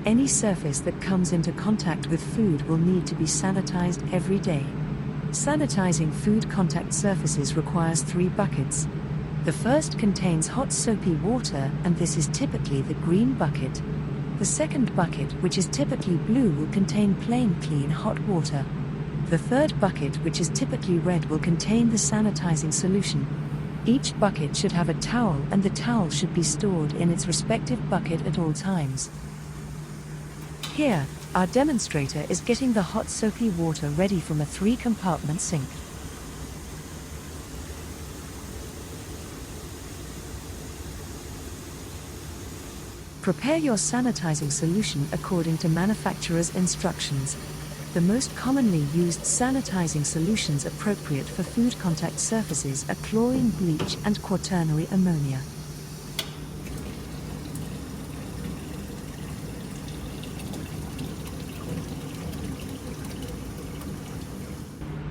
Any surface that comes into contact with food will need to be sanitized every day. Sanitizing food contact surfaces requires 3 buckets. The first contains hot soapy water, and this is typically the green bucket. The second bucket, which is typically blue, will contain plain clean hot water. The third bucket, which is typically red, will contain the sanitizing solution. Each bucket should have a towel, and the towel should be stored in its respective bucket at all times. Here, our demonstrator is getting the hot soapy water ready from a 3-compartment sink. Prepare your sanitizing solution according to manufacturer's instructions. The most commonly used sanitizing solutions appropriate for food contact surfaces are chlorine bleach and quaternary ammonia.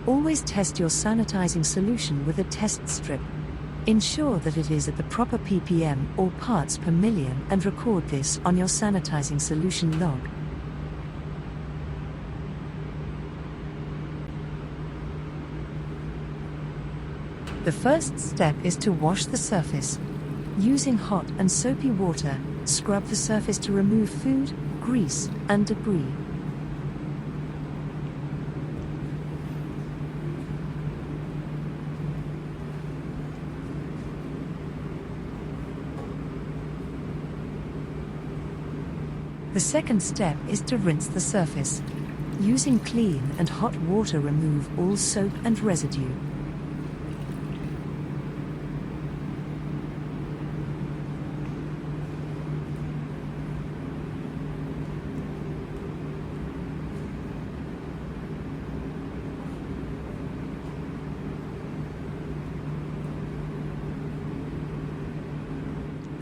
Always test your sanitizing solution with a test strip. Ensure that it is at the proper ppm or parts per million and record this on your sanitizing solution log. The first step is to wash the surface. Using hot and soapy water, scrub the surface to remove food, grease, and debris. The second step is to rinse the surface. Using clean and hot water, remove all soap and residue.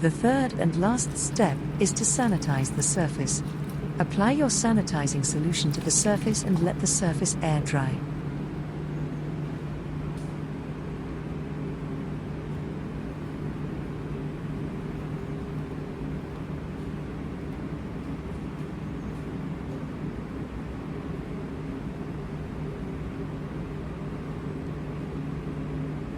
The third and last step is to sanitize the surface. Apply your sanitizing solution to the surface and let the surface air dry.